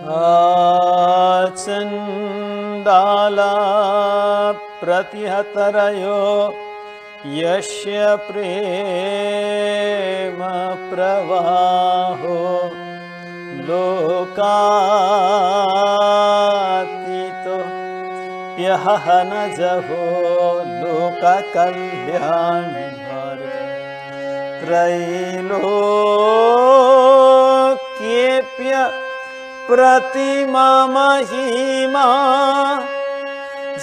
आचण्डाला प्रतिहतरयो यस्य प्रेम प्रवाहो लोकातीतो यः न जहो लोककल्याणी त्रैलोक्येऽप्य प्रतिमा महिमा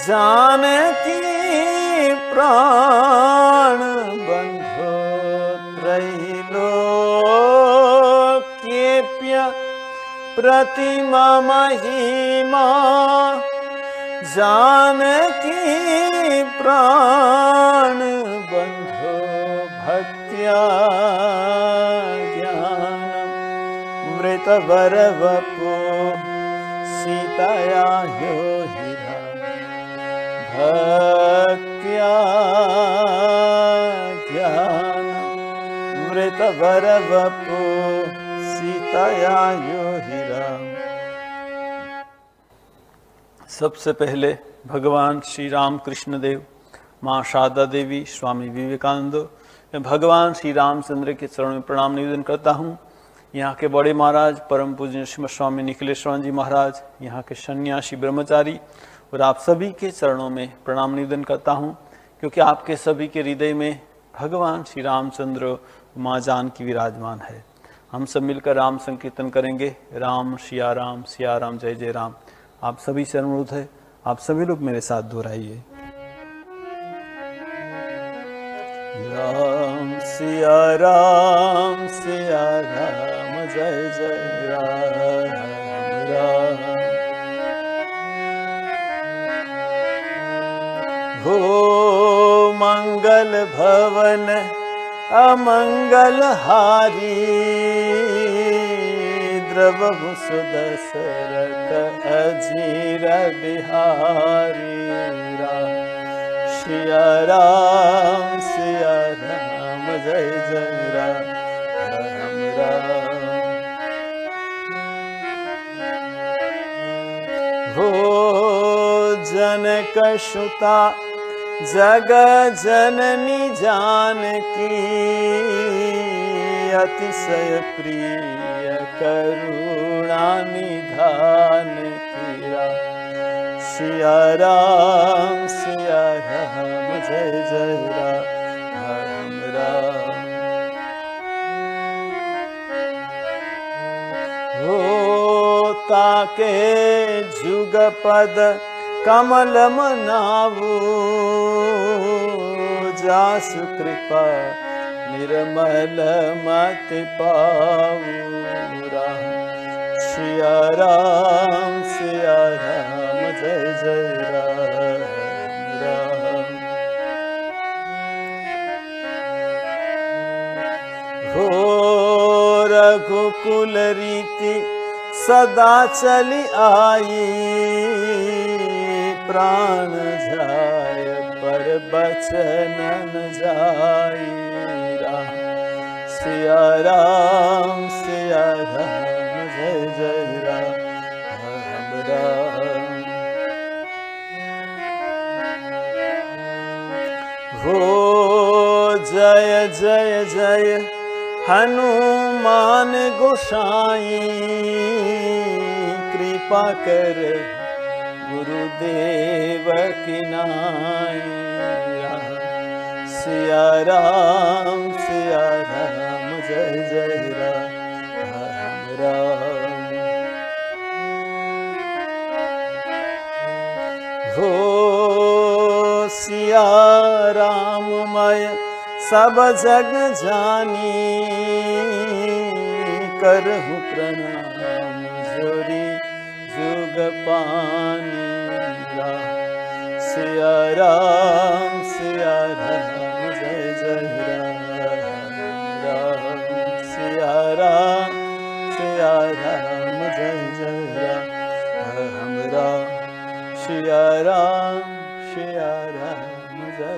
जानकी प्राण बंधो त्रैलोक्येऽप्य प्रतिमा महिमा जानकी प्राण बंधो भक्त्या मृतवरवपु सीतया योहिरा भक्त्या ज्ञानम् मृतवरवपु सीतया योहिरा। सबसे पहले भगवान श्री राम कृष्ण देव, माँ शारदा देवी, स्वामी विवेकानंद, मैं भगवान श्री रामचंद्र के चरणों में प्रणाम निवेदन करता हूँ। यहाँ के बड़े महाराज परम पूज्य श्रीमद स्वामी निखिलेश्वर जी महाराज, यहाँ के सन्यासी ब्रह्मचारी और आप सभी के चरणों में प्रणाम निवेदन करता हूँ, क्योंकि आपके सभी के हृदय में भगवान श्री रामचंद्र माँ जानकी विराजमान है। हम सब मिलकर राम संकीर्तन करेंगे। राम सिया राम जय जय राम। आप सभी से अनुरोध है, आप सभी लोग मेरे साथ दोहराइए। राम सिया राम जय जय राम राम। हो मंगल भवन अमंगल हारी, द्रवहु सुदशरथ अजीर बिहारी। राम सिया राम जय जय राम राम। हो जनक सुता जग जननी जानकी, अतिशय प्रिय करुणा निधान की। सिया राम जय जय राम राम। हो ताके जुगपद कमल मनावू, जासु कृपा निर्मल मति पाऊ। राम सिया राम जय जय राम राम। हो रघुकुल रीति सदा चली आई, प्राण जाय पर बचन न जाई। राम सिया राम जय जय राम राम। हो जय जय जय हनुमान गोसाई, कृपा कर गुरुदेव की नाई। सिया राम जय जय राम राम। हो सिया राममय सब जग जानी, करहु प्रणाम जोरी जुग पानी। सिया राम जय जय राम राम। सिया राम जय जय राम राम। सिया राम जय जय।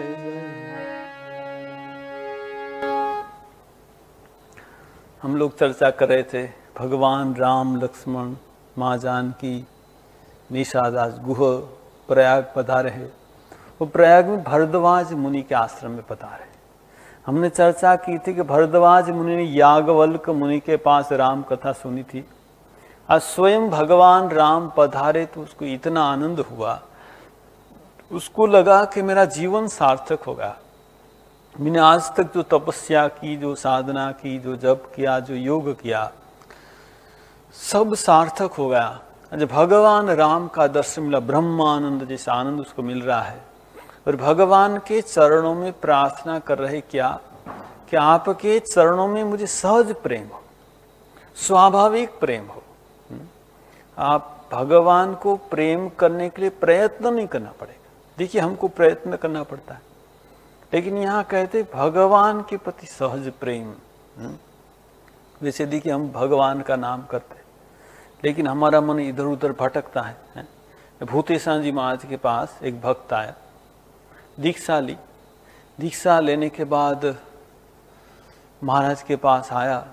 हम लोग चर्चा कर रहे थे भगवान राम लक्ष्मण माँ जानकी, निषादास गुह प्रयाग पधारे हैं। वो प्रयाग में भरद्वाज मुनि के आश्रम में पधारे। हमने चर्चा की थी कि भरद्वाज मुनि ने याज्ञवल्क्य मुनि के पास राम कथा सुनी थी। आज स्वयं भगवान राम पधारे तो उसको इतना आनंद हुआ, उसको लगा कि मेरा जीवन सार्थक होगा। मैंने आज तक जो तपस्या की, जो साधना की, जो जप किया, जो योग किया, सब सार्थक हो गया। जब भगवान राम का दर्शन मिला, ब्रह्मानंद जैसा आनंद उसको मिल रहा है, और भगवान के चरणों में प्रार्थना कर रहे क्या कि आपके चरणों में मुझे सहज प्रेम हो, स्वाभाविक प्रेम हो। आप भगवान को प्रेम करने के लिए प्रयत्न नहीं करना पड़ेगा। देखिए हमको प्रयत्न करना पड़ता है, लेकिन यहाँ कहते भगवान के प्रति सहज प्रेम। वैसे देखिए हम भगवान का नाम करते, लेकिन हमारा मन इधर उधर भटकता है। भूतेशान जी महाराज के पास एक भक्त आया, दीक्षा ली। दीक्षा लेने के बाद महाराज के पास आया।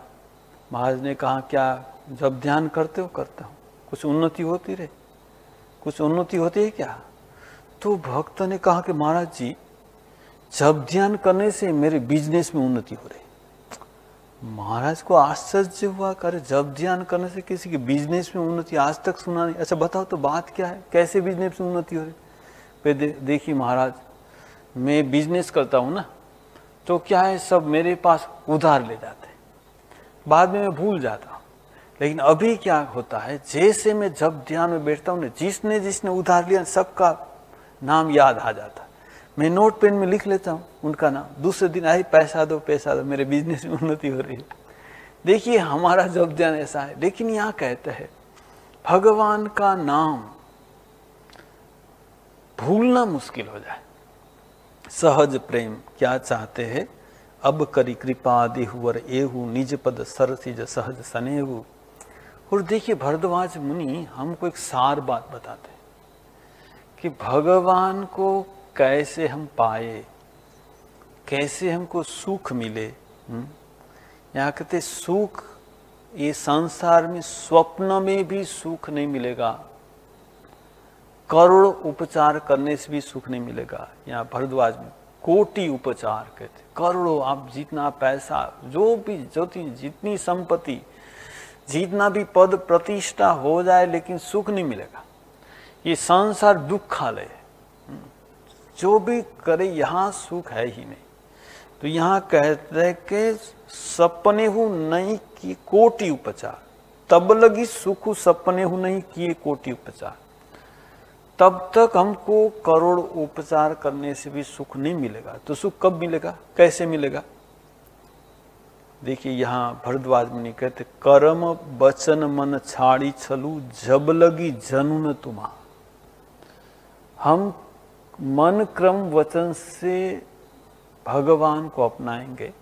महाराज ने कहा क्या जब ध्यान करते हो? करता हूँ। कुछ उन्नति होती रहे? कुछ उन्नति होती है क्या? तो भक्त ने कहा कि महाराज जी जब ध्यान करने से मेरे बिजनेस में उन्नति हो रही। महाराज को आश्चर्य हुआ, करे जब ध्यान करने से किसी के बिजनेस में उन्नति आज तक सुना नहीं। अच्छा बताओ तो बात क्या है, कैसे बिजनेस में उन्नति हो रही? देखिए महाराज मैं बिजनेस करता हूँ ना, तो क्या है सब मेरे पास उधार ले जाते हैं, बाद में मैं भूल जाता हूँ। लेकिन अभी क्या होता है, जैसे मैं जब ध्यान में बैठता हूँ ना, जिसने जिसने उधार लिया सबका नाम याद आ जाता है। मैं नोट पेन में लिख लेता हूँ उनका नाम, दूसरे दिन आई पैसा दो पैसा दो, मेरे बिजनेस में उन्नति हो रही है। देखिए हमारा जब ध्यान ऐसा है। लेकिन यहाँ कहते हैं भगवान का नाम भूलना मुश्किल हो जाए। सहज प्रेम क्या चाहते हैं? अब करी कृपा देहु और एहु निज पद सरसिज सहज सनेहु। और देखिए भरद्वाज मुनि हमको एक सार बात बताते हैं कि भगवान को कैसे हम पाए, कैसे हमको सुख मिले। यहाँ कहते सुख ये संसार में स्वप्न में भी सुख नहीं मिलेगा, करोड़ उपचार करने से भी सुख नहीं मिलेगा। यहाँ भरद्वाज में कोटि उपचार कहते, करोड़ों आप जितना पैसा, जो भी जितनी संपत्ति, जितना भी पद प्रतिष्ठा हो जाए, लेकिन सुख नहीं मिलेगा। ये संसार दुखालय है, जो भी करे यहाँ सुख है ही नहीं। तो यहाँ कहते हैं कि सपने हु नहीं किए कोटि उपचार, तब लगी सुख सपने हु नहीं किए कोटि उपचार। तब तक हमको करोड़ उपचार करने से भी सुख नहीं मिलेगा। तो सुख कब मिलेगा, कैसे मिलेगा? देखिए यहाँ भरद्वाज मुनि कहते कर्म वचन मन छाड़ी छलू जब लगी जनुन तुम्हा। हम मन क्रम वचन से भगवान को अपनाएंगे,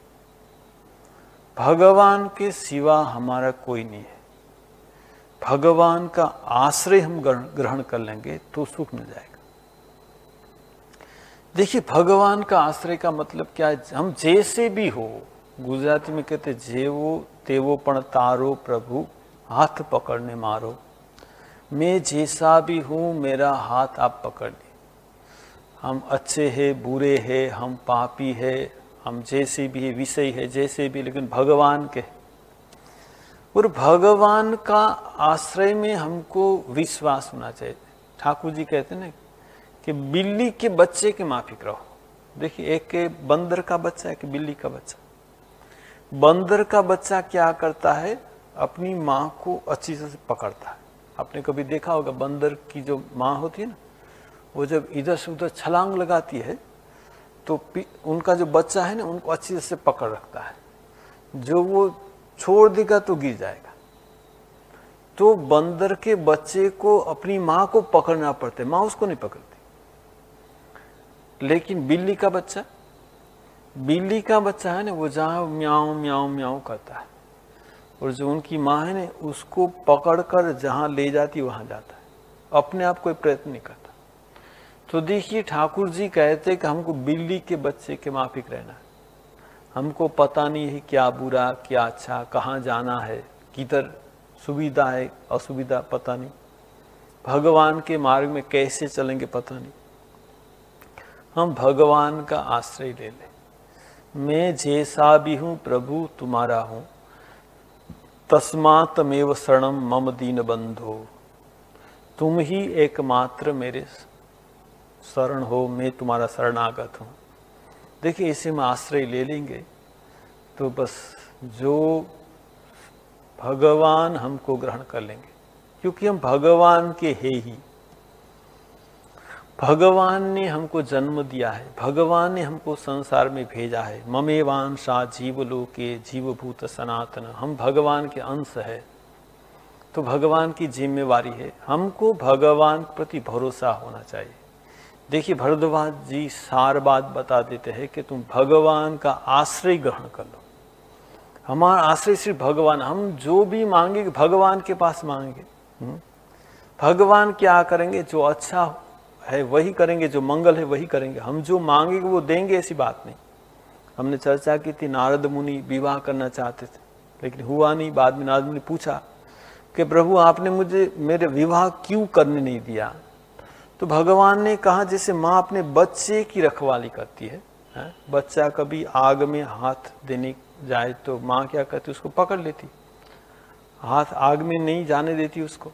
भगवान के सिवा हमारा कोई नहीं है, भगवान का आश्रय हम ग्रहण कर लेंगे तो सुख मिल जाएगा। देखिए भगवान का आश्रय का मतलब क्या है? हम जैसे भी हो, गुजराती में कहते जेवो तेवो पण तारो प्रभु हाथ पकड़ने मारो। मैं जैसा भी हूं मेरा हाथ आप पकड़ ली। हम अच्छे हैं बुरे हैं, हम पापी है, हम जैसे भी है, विषय है जैसे भी, लेकिन भगवान के। और भगवान का आश्रय में हमको विश्वास होना चाहिए। ठाकुर जी कहते हैं ना कि बिल्ली के बच्चे के माफिक रहो। देखिए एक के बंदर का बच्चा है कि बिल्ली का बच्चा। बंदर का बच्चा क्या करता है? अपनी माँ को अच्छी तरह से पकड़ता है। आपने कभी देखा होगा बंदर की जो माँ होती है ना, वो जब इधर से उधर छलांग लगाती है तो उनका जो बच्चा है ना उनको अच्छी तरह से पकड़ रखता है। जो वो छोड़ देगा तो गिर जाएगा। तो बंदर के बच्चे को अपनी माँ को पकड़ना पड़ता है, माँ उसको नहीं पकड़ती। लेकिन बिल्ली का बच्चा है ना, वो जहाँ म्याऊं म्याऊं म्याऊं करता है, और जो उनकी माँ है ना उसको पकड़कर जहाँ ले जाती वहां जाता है, अपने आप कोई प्रयत्न नहीं करता। तो देखिए ठाकुर जी कहते हैं कि हमको बिल्ली के बच्चे के माफिक रहना है। हमको पता नहीं है क्या बुरा क्या अच्छा, कहाँ जाना है, किधर सुविधा है असुविधा पता नहीं, भगवान के मार्ग में कैसे चलेंगे पता नहीं। हम भगवान का आश्रय ले लें। मैं जैसा भी हूँ प्रभु तुम्हारा हूँ, तस्मात् तमेव शरणम मम दीन बंधो। तुम ही एकमात्र मेरे शरण हो, मैं तुम्हारा शरणागत हूँ। देखिए इसे हम आश्रय ले लेंगे तो बस जो भगवान हमको ग्रहण कर लेंगे, क्योंकि हम भगवान के हैं ही। भगवान ने हमको जन्म दिया है, भगवान ने हमको संसार में भेजा है। ममेवांशा जीवलोके जीवभूत सनातन, हम भगवान के अंश है। तो भगवान की जिम्मेवारी है, हमको भगवान के प्रति भरोसा होना चाहिए। देखिए भरद्वाज जी सार बात बता देते हैं कि तुम भगवान का आश्रय ग्रहण कर लो। हमारा आश्रय सिर्फ भगवान, हम जो भी मांगेंगे भगवान के पास मांगेंगे। भगवान क्या करेंगे, जो अच्छा है वही करेंगे, जो मंगल है वही करेंगे। हम जो मांगेंगे वो देंगे, ऐसी बात नहीं। हमने चर्चा की थी, नारद मुनि विवाह करना चाहते थे लेकिन हुआ नहीं। बाद में नारद मुनि पूछा कि प्रभु आपने मुझे मेरे विवाह क्यों करने नहीं दिया? तो भगवान ने कहा जैसे माँ अपने बच्चे की रखवाली करती है, बच्चा कभी आग में हाथ देने जाए तो माँ क्या करती, उसको पकड़ लेती, हाथ आग में नहीं जाने देती उसको।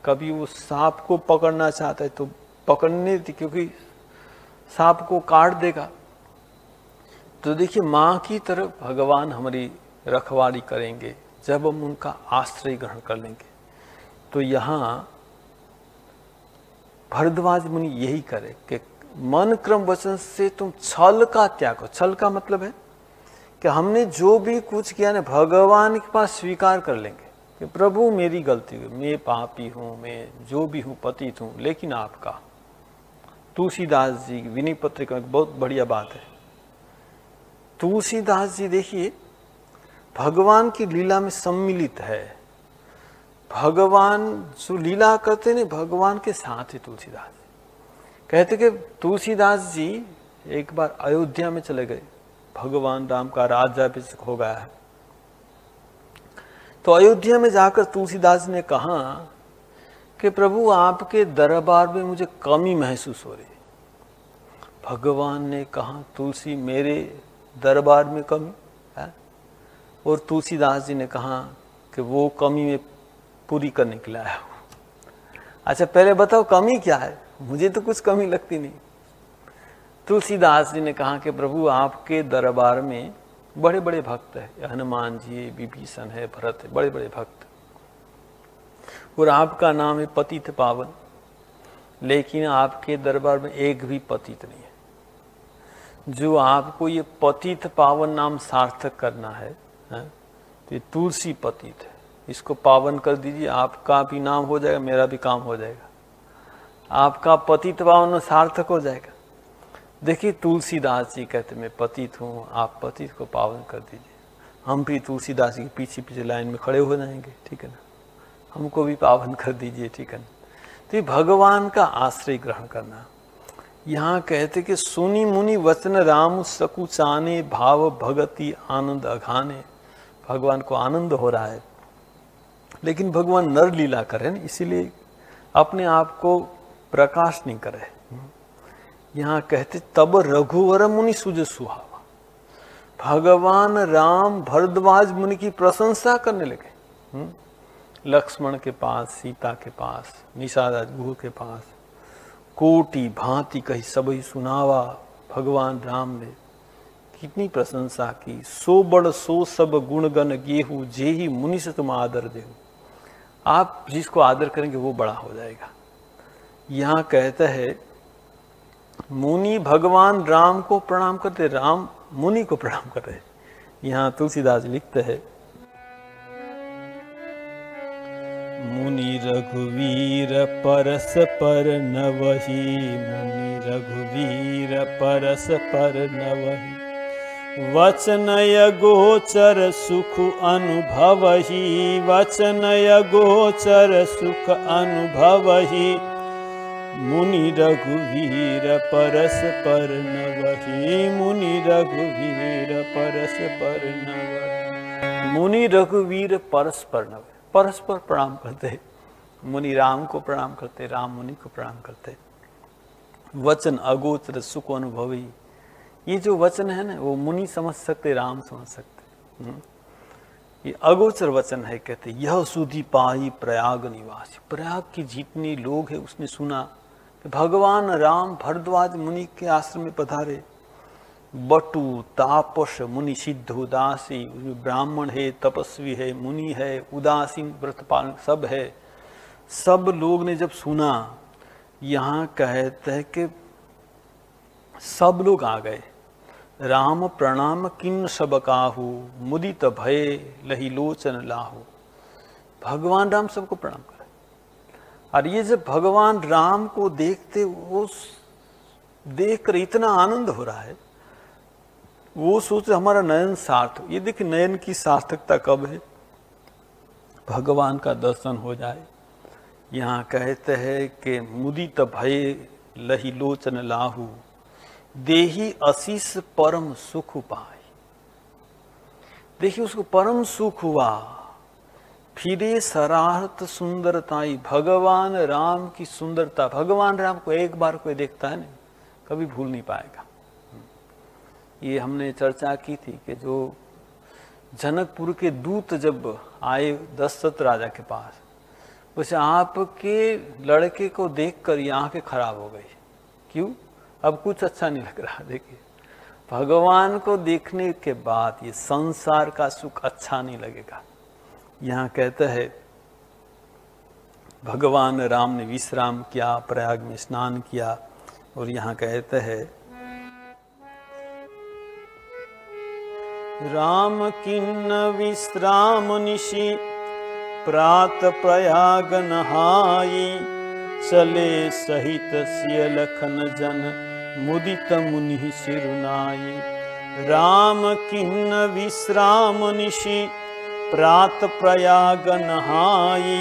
कभी वो सांप को पकड़ना चाहता है तो पकड़ने देती, क्योंकि सांप को काट देगा। तो देखिए माँ की तरफ भगवान हमारी रखवाली करेंगे जब हम उनका आश्रय ग्रहण कर लेंगे। तो यहाँ भरद्वाज मुनि यही करे कि मन क्रम वचन से तुम छल का त्याग करो। छल का मतलब है कि हमने जो भी कुछ किया ना भगवान के पास स्वीकार कर लेंगे कि प्रभु मेरी गलती हुई, मैं पापी हूँ, मैं जो भी हूँ पतित हूँ, लेकिन आपका। तुलसीदास जी विनय पत्रिका में बहुत बढ़िया बात है। तुलसीदास जी देखिए भगवान की लीला में सम्मिलित है। भगवान जो लीला करते ने भगवान के साथ ही तुलसीदास जी कहते कि तुलसीदास जी एक बार अयोध्या में चले गए, भगवान राम का राज्याभिषेक हो गया है। तो अयोध्या में जाकर तुलसीदास ने कहा कि प्रभु आपके दरबार में मुझे कमी महसूस हो रही। भगवान ने कहा तुलसी मेरे दरबार में कमी है? और तुलसीदास जी ने कहा कि वो कमी में पूरी करने के लिए आया हूं। अच्छा पहले बताओ कमी क्या है, मुझे तो कुछ कमी लगती नहीं। तुलसीदास जी ने कहा कि प्रभु आपके दरबार में बड़े बड़े भक्त है, हनुमान जी, विभीषण है, भरत है, बड़े बड़े भक्त, और आपका नाम है पतित पावन, लेकिन आपके दरबार में एक भी पतित नहीं है। जो आपको ये पतित पावन नाम सार्थक करना है, तो ये तुलसी पतित है, इसको पावन कर दीजिए, आपका भी नाम हो जाएगा, मेरा भी काम हो जाएगा, आपका पतित पावन सार्थक हो जाएगा। देखिए तुलसीदास जी कहते मैं पतित हूँ, आप पतित को पावन कर दीजिए। हम भी तुलसीदास जी के पीछे पीछे लाइन में खड़े हो जाएंगे, ठीक है ना, हमको भी पावन कर दीजिए, ठीक है ना। तो ये भगवान का आश्रय ग्रहण करना। यहाँ कहते कि सुनी मुनि वचन राम सकुचाने, भाव भगति आनंद अघाने। भगवान को आनंद हो रहा है, लेकिन भगवान नर लीला करे ना, इसीलिए अपने आप को प्रकाश नहीं करे। यहाँ कहते तब रघुवर मुनि सुज सुहावा। भगवान राम भरद्वाज मुनि की प्रशंसा करने लगे। लक्ष्मण के पास, सीता के पास, निषाद गुह के पास, कोटि भांति कही सबही सुनावा। भगवान राम ने कितनी प्रशंसा की। सो बड़ सो सब गुणगण गेहू, जेही मुनि से तुम आदर देहु। आप जिसको आदर करेंगे वो बड़ा हो जाएगा। यहाँ कहता है मुनि भगवान राम को प्रणाम करते, राम मुनि को प्रणाम कर रहे। यहाँ तुलसीदास लिखते हैं मुनि रघुवीर परस पर नवही, मुनि रघुवीर परस पर नवही। वचनय गोचर सुख अनुभवहि, वचनय गोचर सुख अनुभवहि। मुनि रघुवीर परस पर नवहि, मुनि रघुवीर परस पर नवहि। मुनि रघुवीर परस पर नवहि। परस्पर प्रणाम करते, मुनि राम को प्रणाम करते, राम मुनि को प्रणाम करते। वचन अगोचर सुख अनुभवी, ये जो वचन है ना वो मुनि समझ सकते, राम समझ सकते। ये अगोचर वचन है, कहते यह सुधि पाई प्रयाग निवासी। प्रयाग की जितनी लोग है उसने सुना कि भगवान राम भरद्वाज मुनि के आश्रम में पधारे। बटु तापस मुनि सिद्ध उदासी, ब्राह्मण है, तपस्वी है, मुनि है, उदासीन व्रतपालन सब है। सब लोग ने जब सुना, यहाँ कहते हैं कि सब लोग आ गए। राम प्रणाम किन्न सब काहू, मुदित भय लही लोचन लाहू। भगवान राम सबको प्रणाम करे। और ये जब भगवान राम को देखते, वो देखकर इतना आनंद हो रहा है, वो सोचे हमारा नयन सार्थक। ये देखिए नयन की सार्थकता कब है, भगवान का दर्शन हो जाए। यहाँ कहते हैं कि मुदित भय लही लोचन लाहू, देही आशीष परम सुख पाए। देखिए उसको परम सुख हुआ। फिरे सराहत सुंदरताई, भगवान राम की सुंदरता। भगवान राम को एक बार कोई देखता है ना, कभी भूल नहीं पाएगा। ये हमने चर्चा की थी कि जो जनकपुर के दूत जब आए दशरथ राजा के पास, उसे आपके लड़के को देखकर ये आंखें खराब हो गई। क्यों? अब कुछ अच्छा नहीं लग रहा। देखिए भगवान को देखने के बाद ये संसार का सुख अच्छा नहीं लगेगा। यहाँ कहता है भगवान राम ने विश्राम किया, प्रयाग में स्नान किया। और यहाँ कहते हैं राम किन्न विश्राम निशि, प्रात प्रयाग नहाई। चले सहित सिय लखन जन, मुदित मुनि सिरुनाई। राम किन्न विश्राम निशि, प्रात प्रयाग नहाई।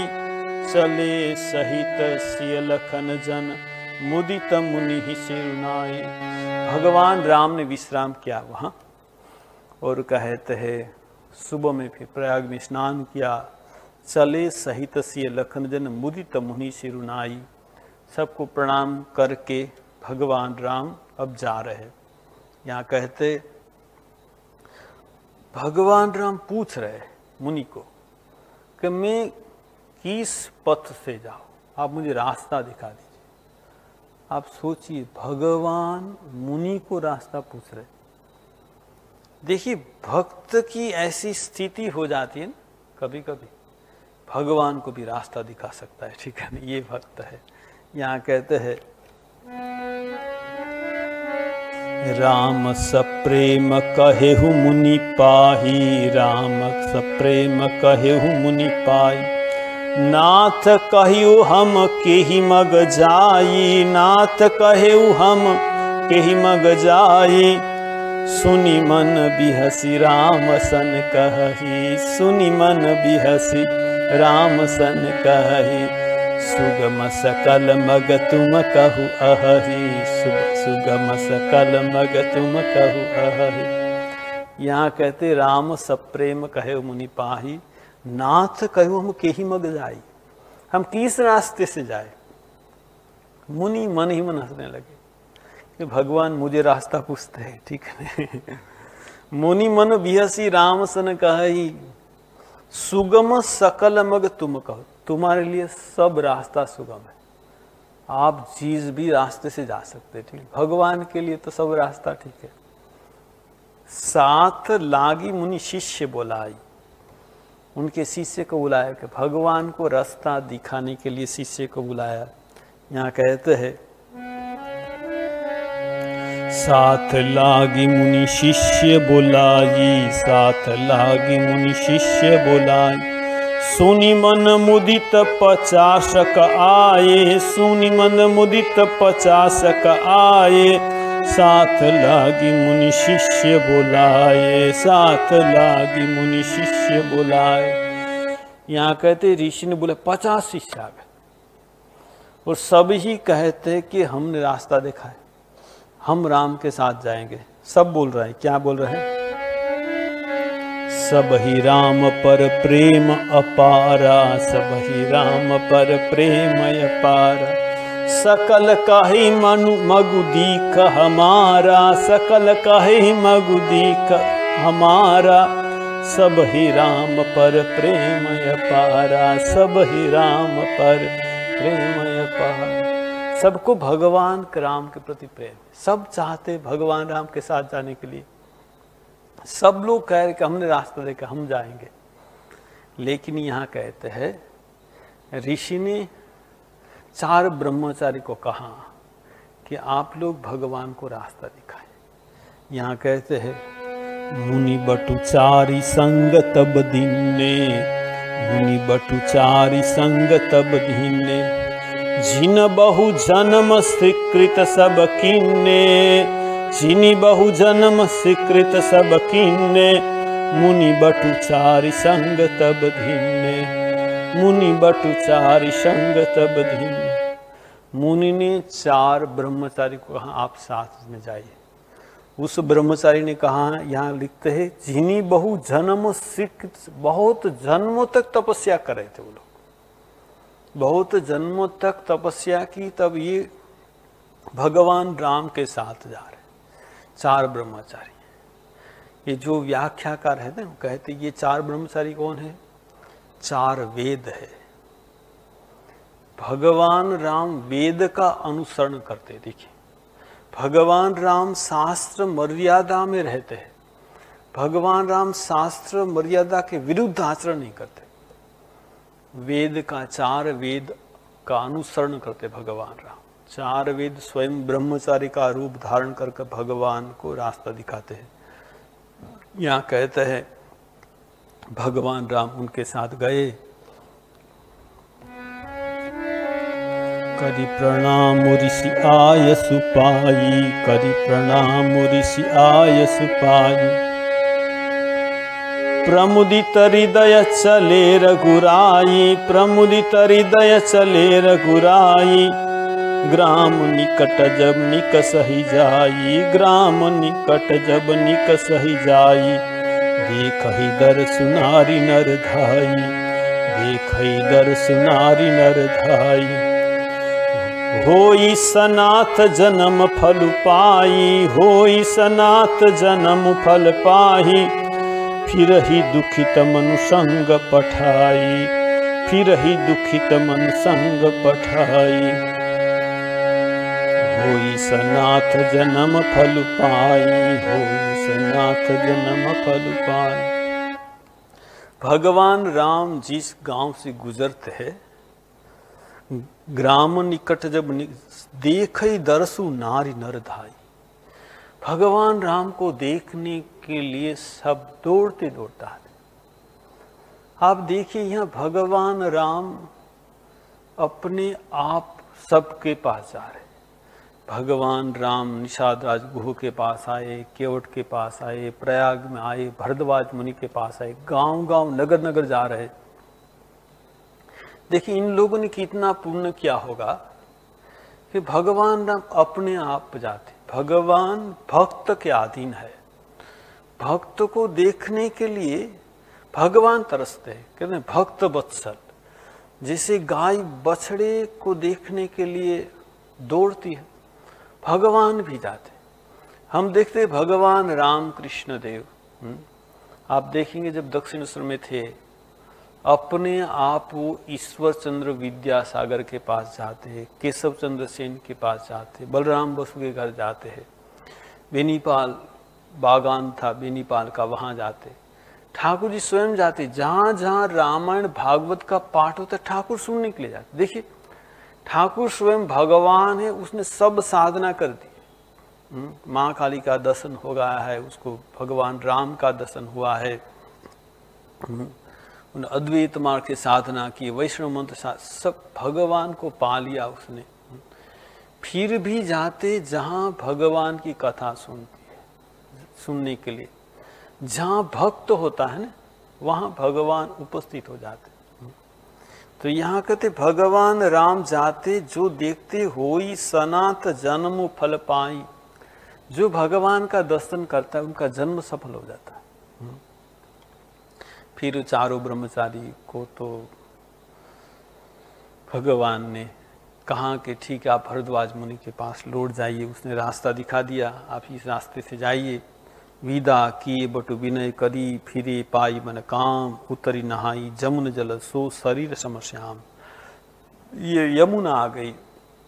चले सहित सिय लखन जन, मुदित मुनि सिरुनाई। भगवान राम ने विश्राम किया वहाँ, और कहते हैं सुबह में फिर प्रयाग में स्नान किया। चले सहित सिय लखन जन, मुदित मुनि सिरुनाई। सबको प्रणाम करके भगवान राम अब जा रहे। यहाँ कहते भगवान राम पूछ रहे मुनि को कि मैं किस पथ से जाऊं, आप मुझे रास्ता दिखा दीजिए। आप सोचिए भगवान मुनि को रास्ता पूछ रहे। देखिए भक्त की ऐसी स्थिति हो जाती है, कभी कभी भगवान को भी रास्ता दिखा सकता है। ठीक है ना, ये भक्त है। यहाँ कहते हैं राम सप्रेम कहेहु मुनि पाही। राम सप्रेम कहेहु मुनि पाही। नाथ कहियो हम केहि मग जाई। नाथ कहेहु हम केहि मग जाई। सुनि मन बिहसी राम सन कहि। सुनि मन बिहसी राम सन कहि। सुगम सकल मग तुम कहु अहि। सुगम सकल मग तुम कहु अहि। यहाँ कहते राम सप्रेम कहे मुनि पाही। नाथ कहु हम केहि मग जाई। हम किस रास्ते से जाए? मुनि मन ही मन हंसने लगे कि भगवान मुझे रास्ता पूछते हैं। ठीक है। मुनि मन बिहसी राम सन कहि। सुगम सकल मग तुम कहो। तुम्हारे लिए सब रास्ता सुगम है, आप जिस भी रास्ते से जा सकते हैं। ठीक, भगवान के लिए तो सब रास्ता ठीक है। साथ लागी मुनि शिष्य बोलाई। उनके शिष्य को बुलाया कि भगवान को रास्ता दिखाने के लिए शिष्य को बुलाया। यहाँ कहते हैं साथ लागी मुनि शिष्य बोलाई। साथ लागी मुनि शिष्य बोलाई। सुनि मन मुदित 50 आए। सुनि मन मुदित 50 आए। साथ लागी मुनि शिष्य बोलाए। साथ लागी मुनि शिष्य बोलाए। यहाँ कहते ऋषि ने बोले 50 शिष्य आ गए, और सभी कहते कि हमने रास्ता देखा है, हम राम के साथ जाएंगे। सब बोल रहे हैं, क्या बोल रहे हैं? सब ही राम पर प्रेम अपारा, सब ही राम पर प्रेम अपारा। सकल काहि मगुदीक हमारा, सकल काहि मगुदीक हमारा। सब ही राम पर प्रेम अपारा, सब ही राम पर प्रेम अपारा। सबको भगवान राम के प्रति प्रेम, सब चाहते भगवान राम के साथ जाने के लिए। सब लोग कह रहे कि हमने रास्ता देखा, हम जाएंगे। लेकिन यहाँ कहते हैं ऋषि ने 4 ब्रह्मचारी को कहा कि आप लोग भगवान को रास्ता दिखाएं। यहाँ कहते हैं मुनि बटुचारी संग तब दीने, मुनि बटुचारी संग तब दीने। जिन बहु जन्म स्वीकृत सब कीन्ने, जिनि बहु जन्म स्वीकृत सब कीन्ने। मुनि बटुचारी संग तब दीने, मुनि बटुचारी संग तब दीने। मुनि ने 4 ब्रह्मचारी को कहा आप साथ में जाइए। उस ब्रह्मचारी ने कहा, यहाँ लिखते हैं जिनी बहु जन्म स्वीकृत, बहुत जन्मों तक तपस्या कर रहे थे वो लोग, बहुत जन्मों तक तपस्या की, तब ये भगवान राम के साथ जा रहे 4 ब्रह्मचारी। ये जो व्याख्याकार है ना, कहते ये 4 ब्रह्मचारी कौन है? 4 वेद है। भगवान राम वेद का अनुसरण करते। देखिए भगवान राम शास्त्र मर्यादा में रहते हैं। भगवान राम शास्त्र मर्यादा के विरुद्ध आचरण नहीं करते। वेद का 4 वेद का अनुसरण करते भगवान राम। 4 वेद स्वयं ब्रह्मचारी का रूप धारण करके भगवान को रास्ता दिखाते हैं। यहाँ कहते हैं भगवान राम उनके साथ गए। करि प्रणाम ऋषि आय सुपाई, करि प्रणाम ऋषि आय सुपाई। प्रमुदित हृदय चले रघुराई, प्रमुदित हृदय चले रघुराई। ग्राम निकट जब निकस ही जाई, ग्राम निकट जब निकस ही जाई। देखहि दर सुनारी नर धाई, देखहि दर सुनारी नर धाई। होई सनाथ जन्म फल पाई, होई सनाथ जन्म फल पाही। फिर ही दुखित मनु संग पठाई, फिर ही दुखित मनु संग पठाई। होई सनाथ जन्म फल पाई, होई सनाथ जन्म फल पाई। भगवान राम जिस गांव से गुजरते हैं, ग्राम निकट जब देखई दरसु नारी नर धाई। भगवान राम को देखने के लिए सब दौड़ते दौड़ता है। आप देखिए यहाँ भगवान राम अपने आप सबके पास जा रहे। भगवान राम निषाद राज गुह के पास आए, केवट के पास आए, प्रयाग में आए, भरद्वाज मुनि के पास आए, गांव गांव नगर नगर जा रहे। देखिए इन लोगों ने कितना पुण्य किया होगा कि भगवान राम अपने आप जाते। भगवान भक्त के अधीन है। भक्त को देखने के लिए भगवान तरसते हैं, कहते हैं भक्त वत्सल। जैसे गाय बछड़े को देखने के लिए दौड़ती है, भगवान भी जाते। हम देखते हैं भगवान राम कृष्ण देव, आप देखेंगे जब दक्षिणेश्वर में थे, अपने आप वो ईश्वर चंद्र विद्यासागर के पास जाते हैं, केशव चंद्र सेन के पास जाते हैं, बलराम बसु के घर जाते हैं, बेनीपाल बागान था बेनीपाल का, वहाँ जाते। ठाकुर जी स्वयं जाते, जहाँ जहाँ रामायण भागवत का पाठ होता है ठाकुर सुनने के लिए जाते। देखिए ठाकुर स्वयं भगवान है, उसने सब साधना कर दी। माँ काली का दर्शन हो गया है, उसको भगवान राम का दर्शन हुआ है, उन अद्वैत मार्ग की साधना की, वैष्णव मंत्र सब भगवान को पा लिया उसने। फिर भी जाते जहाँ भगवान की कथा सुनने के लिए, जहाँ भक्त होता है ना, वहाँ भगवान उपस्थित हो जाते। तो यहाँ कहते भगवान राम जाते, जो देखते होई सनात जन्म फल पाई। जो भगवान का दर्शन करता है उनका जन्म सफल हो जाता है। फिर चारों ब्रह्मचारी को तो भगवान ने कहा कि ठीक है, आप भरद्वाज मुनि के पास लौट जाइए। उसने रास्ता दिखा दिया, आप इस रास्ते से जाइए। विदा किए बटु विनय करी, फिरे पाई मन काम, उतरी नहाई जमुन जल सो शरीर समश्याम। ये यमुना आ गई।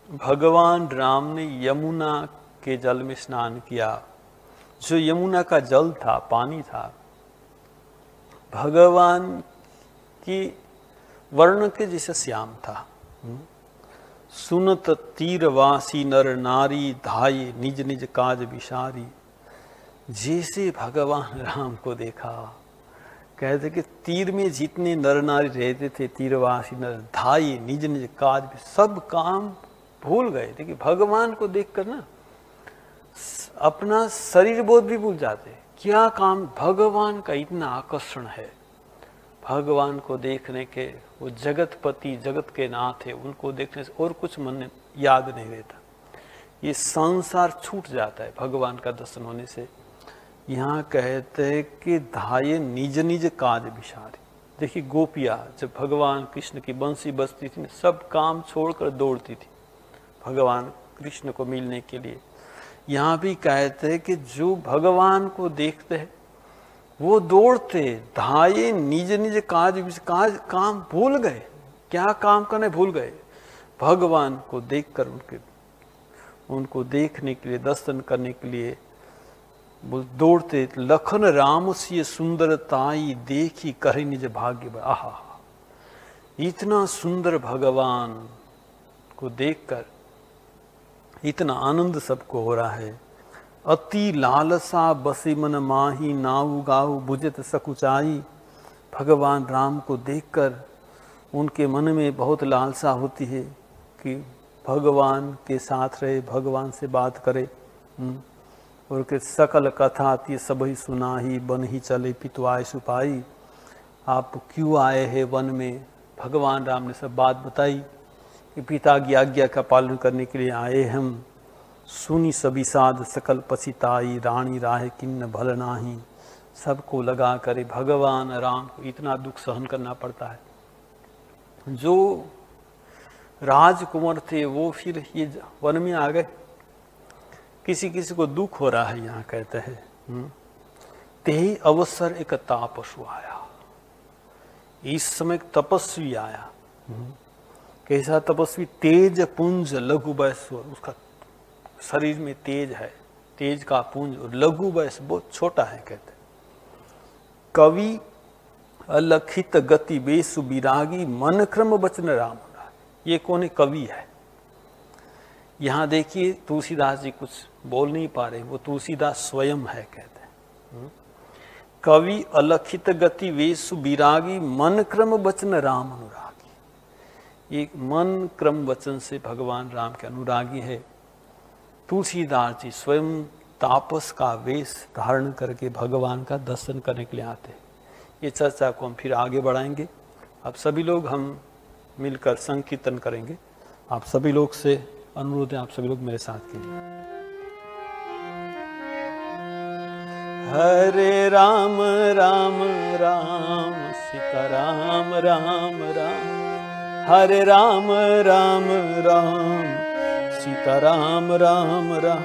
भगवान राम ने यमुना के जल में स्नान किया। जो यमुना का जल था, पानी था, भगवान की वर्ण के जैसे श्याम था। सुनत तीरवासी नर नारी, धाये निज निज काज विसारी। जैसे भगवान राम को देखा, कहते कि तीर में जितने नर नारी रहते थे, तीरवासी नर, धाये निज निज काज, सब काम भूल गए। देखिए भगवान को देखकर ना अपना शरीर बोध भी भूल जाते। क्या काम, भगवान का इतना आकर्षण है। भगवान को देखने के, वो जगतपति जगत के नाथ है, उनको देखने से और कुछ मन में याद नहीं रहता। ये संसार छूट जाता है भगवान का दर्शन होने से। यहाँ कहते हैं कि धाये निज निज काज विसारी। देखिए गोपियाँ जब भगवान कृष्ण की बंसी बजती थी, सब काम छोड़कर दौड़ती थी भगवान कृष्ण को मिलने के लिए। यहाँ भी कहते हैं कि जो भगवान को देखते हैं वो दौड़ते, धाये निज निज काज काम भूल गए। क्या काम करने भूल गए, भगवान को देखकर उनको देखने के लिए, दर्शन करने के लिए दौड़ते। लखन राम सिय सुंदरताई, देखी करे निज भाग्य। आहा, इतना सुंदर भगवान को देखकर इतना आनंद सबको हो रहा है। अति लालसा बसी मन माही, नाऊ गाऊ बुझत सकुचाई। भगवान राम को देखकर उनके मन में बहुत लालसा होती है कि भगवान के साथ रहे, भगवान से बात करे। और के सकल कथा आती सब ही सुनाही, बन ही चले पितुआय सुपाई। आप क्यों आए हैं वन में, भगवान राम ने सब बात बताई कि पिता की आज्ञा का पालन करने के लिए आए हम। सुनी सभी साध सकल पछिताई, रानी राह किन्न भल नाही। सबको लगा करे भगवान राम को इतना दुख सहन करना पड़ता है। जो राजकुमार थे वो फिर ये वन में आ गए। किसी किसी को दुख हो रहा है, यहाँ कहते हैं ते अवसर एक तापसु आया। इस समय तपस्वी आया। कैसा तपस्वी, तेज पुंज लघु वयस, उसका शरीर में तेज है, तेज का पुंज, और लघु वयस बहुत छोटा है। कहते कवि अलखित गति बेसु विरागी, मन क्रम वचन राम। ये कौन है, कवि है। यहाँ देखिए तुलसीदास जी कुछ बोल नहीं पा रहे, वो तुलसीदास स्वयं है। कहते हैं कवि अलखित गति वेशु विरागी, मन क्रम वचन राम अनुरागी। एक मन क्रम वचन से भगवान राम के अनुरागी है। तुलसीदास जी स्वयं तापस का वेश धारण करके भगवान का दर्शन करने के लिए आते हैं। ये चर्चा को हम फिर आगे बढ़ाएंगे। अब सभी लोग हम मिलकर संकीर्तन करेंगे। आप सभी लोग से अनुरोध है, आप सभी लोग मेरे साथ कीजिए। हरे राम राम राम सीताराम राम राम, हरे राम राम राम सीताराम राम राम,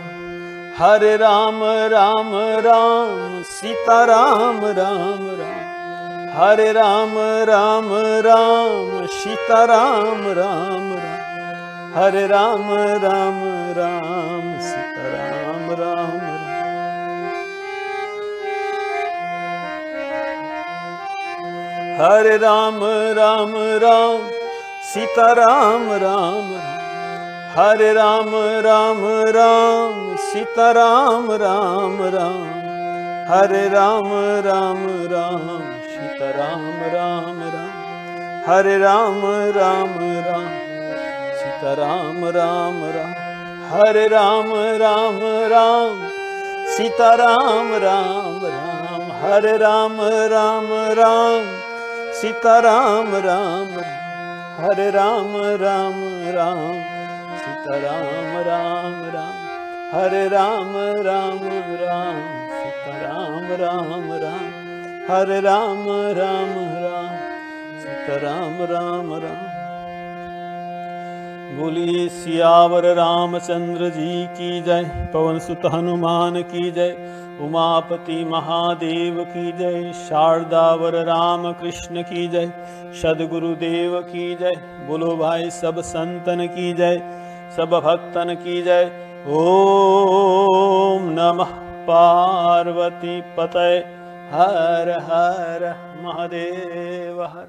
हरे राम राम राम सीताराम राम राम, हरे राम राम राम सीताराम राम राम, हरे राम राम राम सीताराम राम राम। हरे राम राम राम सीताराम राम राम, हरे राम राम राम सीताराम राम राम, हरे राम राम राम सीताराम राम राम, हरे राम राम राम सीताराम राम राम, हरे राम राम राम सीताराम राम राम, हरे राम राम राम सीताराम राम राम, हरे राम राम राम सीताराम राम राम, हरे राम राम राम सीताराम राम राम, हरे राम राम राम सीताराम राम राम। बोलिए सियावर रामचंद्र जी की जय, पवन सुत हनुमान की जय, उमापति महादेव की जय, शारदावर राम कृष्ण की जय, सदगुरुदेव की जय। बोलो भाई सब संतन की जय, सब भक्तन की जय। ओम नमः पार्वती पतये, हर हर महादेव हर।